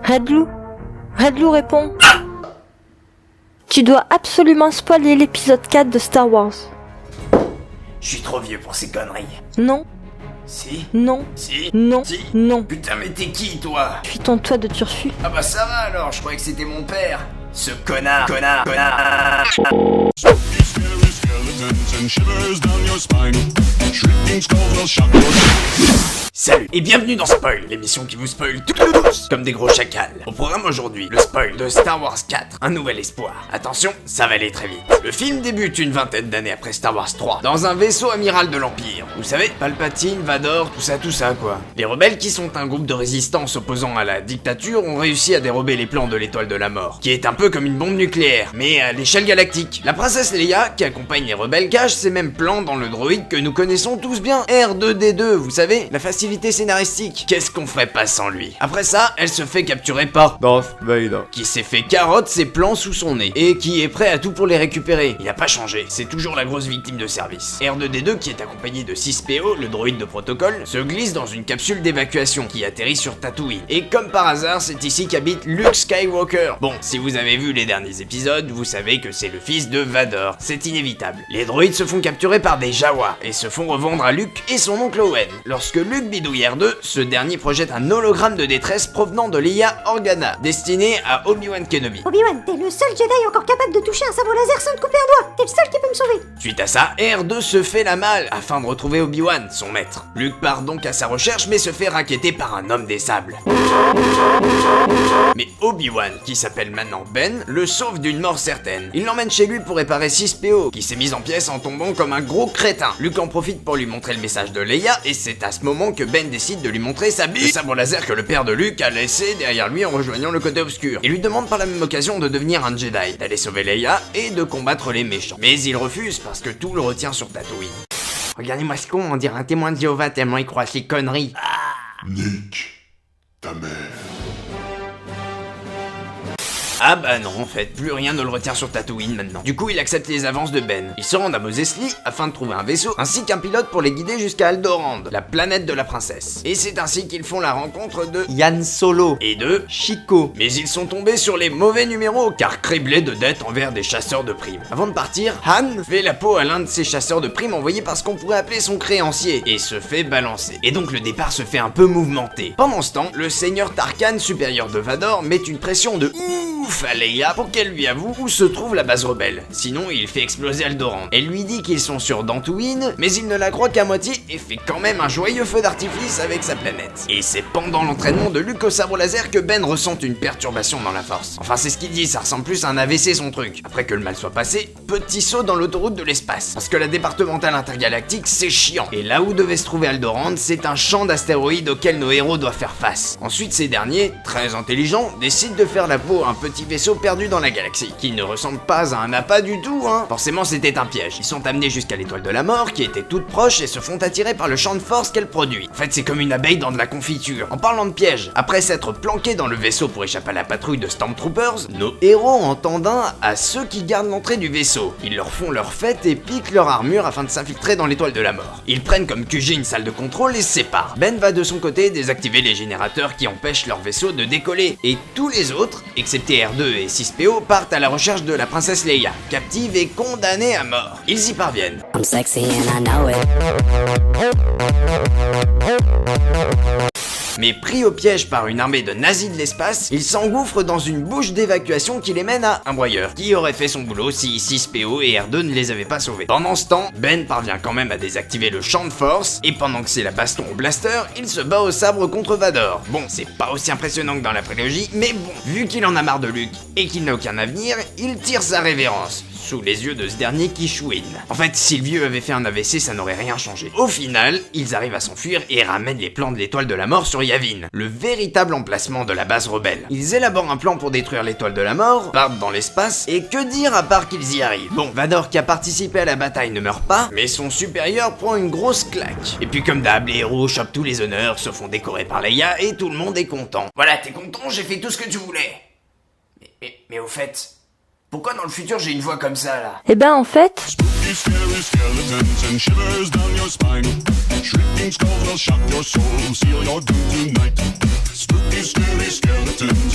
Redlou? Redlou répond. Tu dois absolument spoiler l'épisode 4 de Star Wars. Je suis trop vieux pour ces conneries. Non, Si? non, Si? non, Si? non. Putain, mais t'es qui, toi? Je suis ton toit de turfu. Ah bah ça va alors, je croyais que c'était mon père. Ce connard. Salut et bienvenue dans Spoil, l'émission qui vous spoil tout comme des gros chacals. Au programme aujourd'hui, le spoil de Star Wars 4, un nouvel espoir. Attention, ça va aller très vite. Le film débute une vingtaine d'années après Star Wars 3, dans un vaisseau amiral de l'Empire. Vous savez, Palpatine, Vador, tout ça quoi. Les rebelles, qui sont un groupe de résistants s'opposant à la dictature, ont réussi à dérober les plans de l'étoile de la mort, qui est un peu comme une bombe nucléaire, mais à l'échelle galactique. La princesse Leia, qui accompagne les rebelles, cache ces mêmes plans dans le droïde que nous connaissons tous bien, R2-D2, vous savez, la facilité scénaristique. Qu'est-ce qu'on ferait pas sans lui? Après ça, elle se fait capturer par Darth Vader, qui s'est fait carotte ses plans sous son nez, et qui est prêt à tout pour les récupérer. Il a pas changé, c'est toujours la grosse victime de service. R2-D2, qui est accompagné de 6PO, le droïde de protocole, se glisse dans une capsule d'évacuation qui atterrit sur Tatooine. Et comme par hasard, c'est ici qu'habite Luke Skywalker. Bon, si vous avez vu les derniers épisodes, vous savez que c'est le fils de Vador. C'est inévitable. Les droïdes se font capturer par des Jawa, et se font revendre à Luke et son oncle Owen. Lorsque Luke bidouille R2, ce dernier projette un hologramme de détresse provenant de Leia Organa, destiné à Obi-Wan Kenobi. Obi-Wan, t'es le seul Jedi encore capable de toucher un sabre laser sans te couper un doigt. T'es le seul qui peut me sauver. Suite à ça, R2 se fait la malle afin de retrouver Obi-Wan, son maître. Luke part donc à sa recherche mais se fait racketter par un homme des sables. Mais Obi-Wan, qui s'appelle maintenant Ben, le sauve d'une mort certaine. Il l'emmène chez lui pour réparer 6PO, qui s'est mise en pièces en tombant comme un gros crétin. Luke en profite pour lui montrer le message de Leia, et c'est à ce moment que Ben décide de lui montrer sa bille, le sabre laser que le père de Luke a laissé derrière lui en rejoignant le côté obscur. Il lui demande par la même occasion de devenir un Jedi, d'aller sauver Leia et de combattre les méchants. Mais il refuse parce que tout le retient sur Tatooine. Regardez-moi ce con, on dirait un témoin de Jéhovah tellement il croit à ces conneries. Nick, ta mère. Ah bah non, en fait, plus rien ne le retient sur Tatooine maintenant. Du coup, il accepte les avances de Ben. Ils se rendent à Mos Eisley afin de trouver un vaisseau, ainsi qu'un pilote pour les guider jusqu'à Alderaan, la planète de la princesse. Et c'est ainsi qu'ils font la rencontre de Han Solo et de Chico. Mais ils sont tombés sur les mauvais numéros, car criblés de dettes envers des chasseurs de primes. Avant de partir, Han fait la peau à l'un de ces chasseurs de primes envoyés par ce qu'on pourrait appeler son créancier, et se fait balancer. Et donc le départ se fait un peu mouvementé. Pendant ce temps, le seigneur Tarkan, supérieur de Vador, met une pression de ouf à Leia pour qu'elle lui avoue où se trouve la base rebelle. Sinon, il fait exploser Alderaan. Elle lui dit qu'ils sont sur Dantooine, mais il ne la croit qu'à moitié et fait quand même un joyeux feu d'artifice avec sa planète. Et c'est pendant l'entraînement de Luke au sabre laser que Ben ressent une perturbation dans la force. Enfin, c'est ce qu'il dit, ça ressemble plus à un AVC son truc. Après que le mal soit passé, petit saut dans l'autoroute de l'espace. Parce que la départementale intergalactique, c'est chiant. Et là où devait se trouver Alderaan, c'est un champ d'astéroïdes auquel nos héros doivent faire face. Ensuite, ces derniers, très intelligents, décident de faire la peau à un petit vaisseau perdu dans la galaxie, qui ne ressemble pas à un appât du tout, hein. Forcément, c'était un piège. Ils sont amenés jusqu'à l'étoile de la mort, qui était toute proche, et se font attirer par le champ de force qu'elle produit. En fait, c'est comme une abeille dans de la confiture. En parlant de piège, après s'être planqués dans le vaisseau pour échapper à la patrouille de Stormtroopers, nos héros entendent un à ceux qui gardent l'entrée du vaisseau. Ils leur font leur fête et piquent leur armure afin de s'infiltrer dans l'étoile de la mort. Ils prennent comme QG une salle de contrôle et se séparent. Ben va de son côté désactiver les générateurs qui empêchent leur vaisseau de décoller, et tous les autres, excepté R2 et 6PO, partent à la recherche de la princesse Leia, captive et condamnée à mort. Ils y parviennent. I'm sexy and I know it. Mais pris au piège par une armée de nazis de l'espace, ils s'engouffrent dans une bouche d'évacuation qui les mène à un broyeur, qui aurait fait son boulot si 6PO et R2 ne les avaient pas sauvés. Pendant ce temps, Ben parvient quand même à désactiver le champ de force, et pendant que c'est la baston au blaster, il se bat au sabre contre Vador. Bon, c'est pas aussi impressionnant que dans la prélogie, mais bon, vu qu'il en a marre de Luke et qu'il n'a aucun avenir, il tire sa révérence. Sous les yeux de ce dernier qui chouine. En fait, si le vieux avait fait un AVC, ça n'aurait rien changé. Au final, ils arrivent à s'enfuir et ramènent les plans de l'étoile de la mort sur Yavin, le véritable emplacement de la base rebelle. Ils élaborent un plan pour détruire l'étoile de la mort, partent dans l'espace, et que dire à part qu'ils y arrivent. Bon, Vador qui a participé à la bataille ne meurt pas, mais son supérieur prend une grosse claque. Et puis comme d'hab, les héros chopent tous les honneurs, se font décorer par Leia, et tout le monde est content. Voilà, t'es content, j'ai fait tout ce que tu voulais. Mais au fait... Pourquoi dans le futur j'ai une voix comme ça là? Eh ben en fait... Spooky, scary skeletons and shivers down your spine. Shrieking skulls will shock your soul, seal your doom tonight. Spooky, scary skeletons